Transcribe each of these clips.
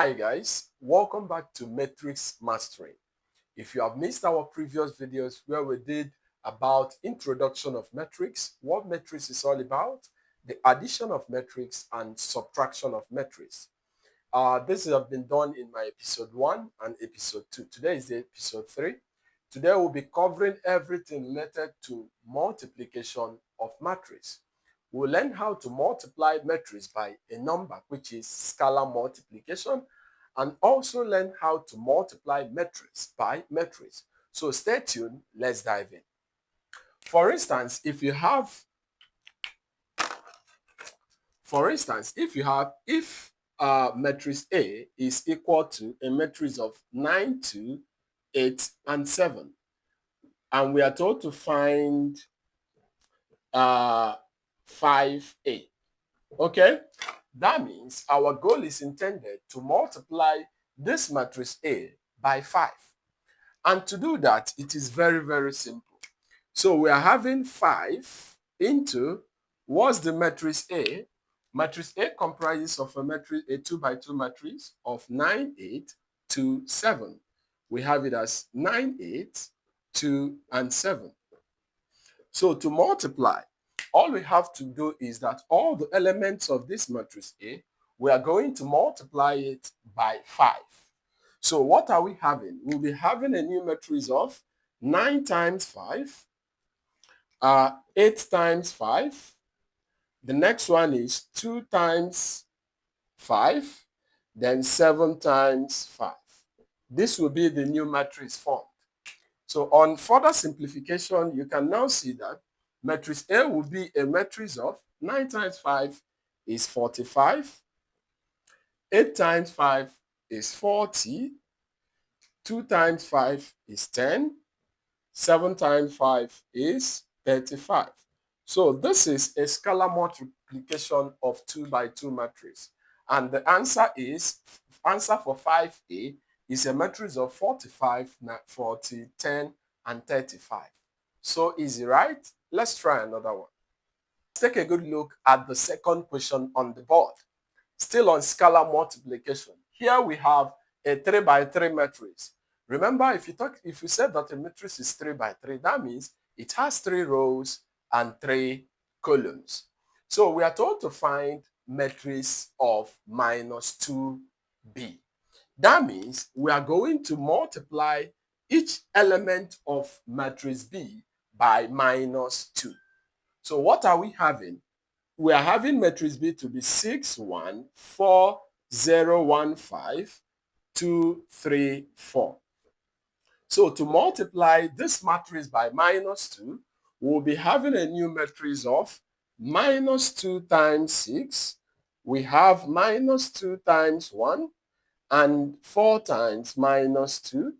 Hi guys, welcome back to Matrix Mastering. If you have missed our previous videos where we did about introduction of metrics, what matrix is all about, the addition of metrics and subtraction of metrics. This has been done in my episode 1 and episode 2. Today is the episode 3. Today we'll be covering everything related to multiplication of matrix. We'll learn how to multiply matrix by a number, which is scalar multiplication, and also learn how to multiply matrix by matrix. So stay tuned, let's dive in. For instance, if matrix A is equal to a matrix of 9, 2, 8, and 7, and we are told to find 5A, okay? That means our goal is intended to multiply this matrix A by 5. And to do that, it is very, very simple. So we are having 5 into, what's the matrix A? Matrix A comprises of a 2 by 2 matrix of 9, 8, 2, 7. We have it as 9, 8, 2, and 7. So to multiply, all we have to do is that all the elements of this matrix A, we are going to multiply it by 5. So what are we having? We'll be having a new matrix of 9 times 5, 8 times 5. The next one is 2 times 5, then 7 times 5. This will be the new matrix formed. So on further simplification, you can now see that matrix A will be a matrix of 9 times 5 is 45, 8 times 5 is 40, 2 times 5 is 10, 7 times 5 is 35. So this is a scalar multiplication of 2 by 2 matrix. And the answer for 5A is a matrix of 45, 40, 10, and 35. So easy, right? Let's try another one. Let's take a good look at the second question on the board. Still on scalar multiplication. Here we have a 3 by 3 matrix. Remember, if you said that a matrix is 3 by 3, that means it has 3 rows and 3 columns. So we are told to find matrix of minus 2b. That means we are going to multiply each element of matrix B by minus 2. So what are we having? We are having matrix B to be 6, 1, 4, 0, 1, 5, 2, 3, 4. So to multiply this matrix by minus 2, we'll be having a new matrix of minus 2 times 6. We have minus 2 times 1 and 4 times minus 2.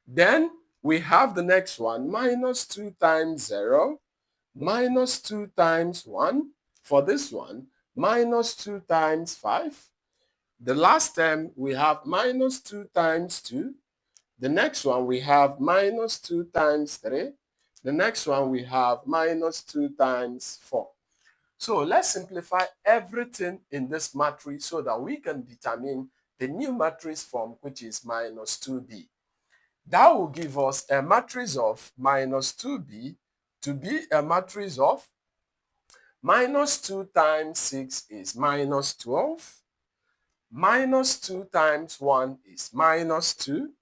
Then we have the next one, minus 2 times 0, minus 2 times 1. For this one, minus 2 times 5. The last term, we have minus 2 times 2. The next one, we have minus 2 times 3. The next one, we have minus 2 times 4. So let's simplify everything in this matrix so that we can determine the new matrix form, which is minus 2b. That will give us a matrix of minus 2b to be a matrix of minus 2 times 6 is minus 12, minus 2 times 1 is minus 2,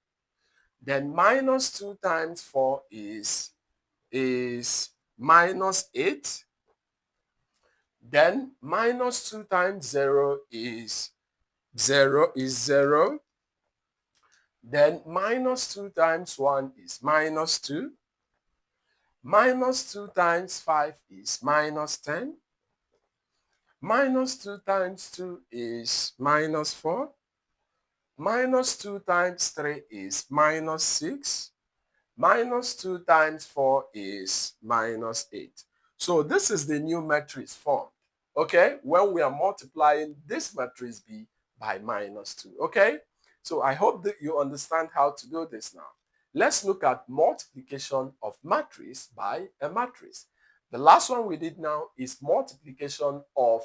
then minus 2 times 4 is minus 8, then minus 2 times 0 is 0, then minus 2 times 1 is minus 2, minus 2 times 5 is minus 10, minus 2 times 2 is minus 4, minus 2 times 3 is minus 6, minus 2 times 4 is minus 8. So this is the new matrix formed, okay, when we are multiplying this matrix B by minus 2, okay? So I hope that you understand how to do this now. Let's look at multiplication of matrix by a matrix. The last one we did now is multiplication of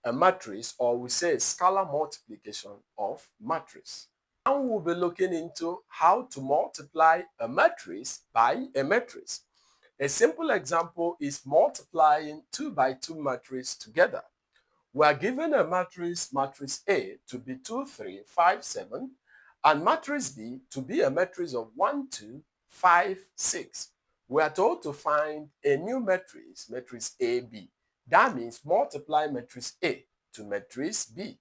a matrix, or we say a scalar multiplication of matrix. Now we'll be looking into how to multiply a matrix by a matrix. A simple example is multiplying 2 by 2 matrix together. We are given a matrix, matrix A, to be 2, 3, 5, 7, and matrix B to be a matrix of 1, 2, 5, 6. We are told to find a new matrix, matrix AB. That means multiply matrix A to matrix B.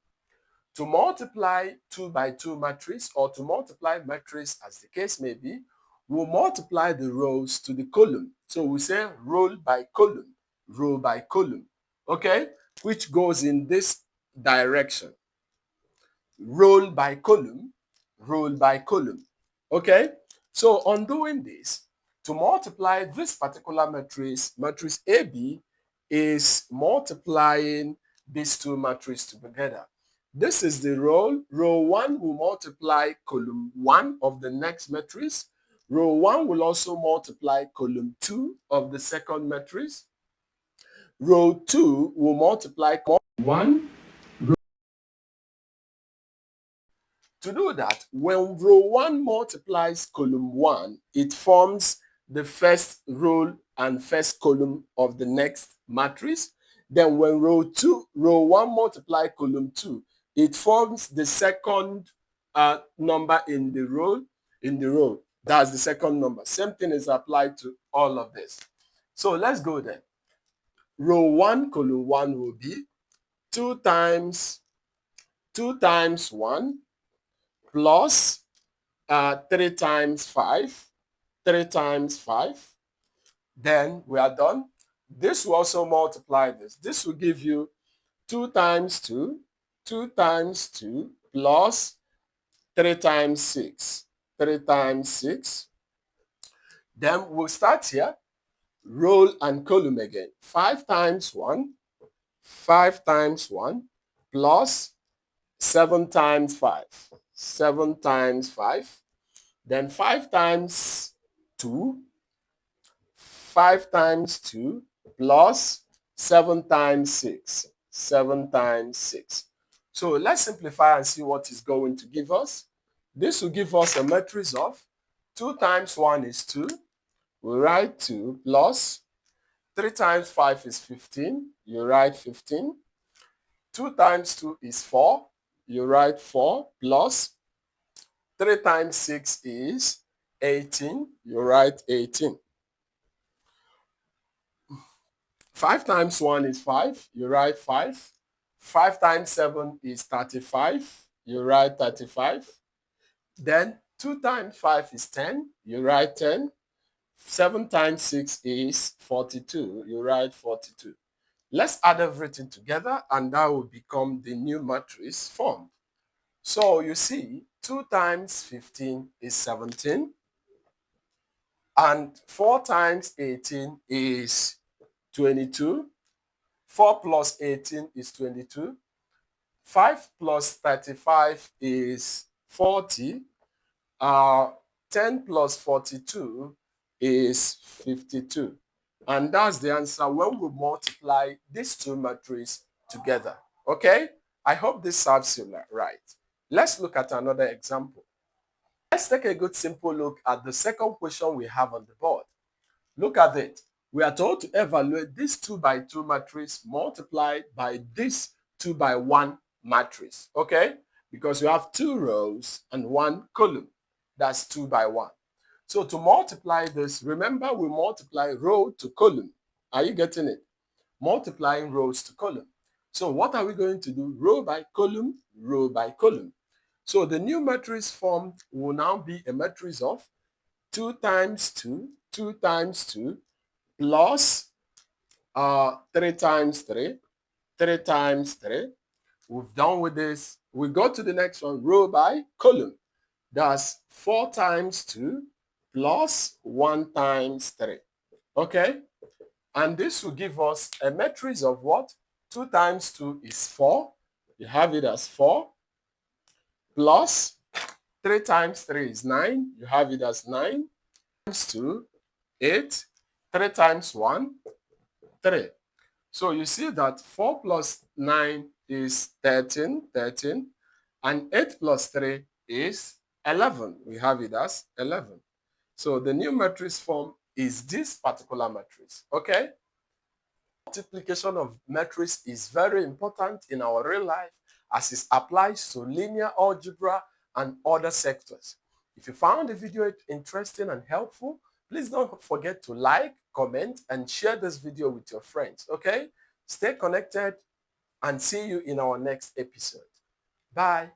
To multiply 2 by 2 matrix, or to multiply matrix as the case may be, we'll multiply the rows to the column. So we say row by column, okay, which goes in this direction. Row by column, okay? So on doing this, to multiply this particular matrix, matrix AB is multiplying these two matrices together. This is the row. Row 1 will multiply column 1 of the next matrix. Row 1 will also multiply column 2 of the second matrix. Row 2 will multiply 1. To do that, when row 1 multiplies column 1, it forms the first row and first column of the next matrix. Then when row 1 multiply column 2, it forms the second number in the row. That's the second number. Same thing is applied to all of this. So let's go then. Row 1 column 1 will be 2 times 1 plus 3 times 5, 3 times 5. Then we are done. This will also multiply this. This will give you 2 times 2, 2 times 2 plus 3 times 6, 3 times 6. Then we'll start here, row and column again. 5 times 1, 5 times 1 plus 7 times 5, 7 times 5. Then 5 times 2, 5 times 2 plus 7 times 6, 7 times 6. So let's simplify and see what is going to give us. This will give us a matrix of 2 times 1 is 2. We write 2 plus 3 times 5 is 15. You write 15. 2 times 2 is 4. You write 4 plus 3 times 6 is 18. You write 18. 5 times 1 is 5. You write 5. 5 times 7 is 35. You write 35. Then 2 times 5 is 10. You write 10. 7 times 6 is 42. You write 42. Let's add everything together, and that will become the new matrix formed. So you see, 2 times 15 is 17. And 4 times 18 is 22. 4 plus 18 is 22. 5 plus 35 is 40. 10 plus 42 is 52. And that's the answer when we multiply these two matrices together. Okay? I hope this serves you right. Let's look at another example. Let's take a good simple look at the second question we have on the board. Look at it. We are told to evaluate this 2 by 2 matrix multiplied by this 2 by 1 matrix. Okay? Because we have 2 rows and 1 column. That's 2 by 1. So to multiply this, remember we multiply row to column. Are you getting it? Multiplying rows to column. So what are we going to do? Row by column, row by column. So the new matrix formed will now be a matrix of 2 times 2, 2 times 2, plus 3 times 3, 3 times 3. We've done with this. We go to the next one, row by column. That's 4 times 2 plus 1 times 3. Okay? And this will give us a matrix of what? 2 times 2 is 4. You have it as 4. Plus 3 times 3 is 9. You have it as 9. Times 2, 8. 3 times 1, 3. So you see that 4 plus 9 is 13, and 8 plus 3 is 11. We have it as 11. So the new matrix form is this particular matrix, okay? Multiplication of matrix is very important in our real life as it applies to linear algebra and other sectors. If you found the video interesting and helpful, please don't forget to like, comment, and share this video with your friends, okay? Stay connected and see you in our next episode. Bye.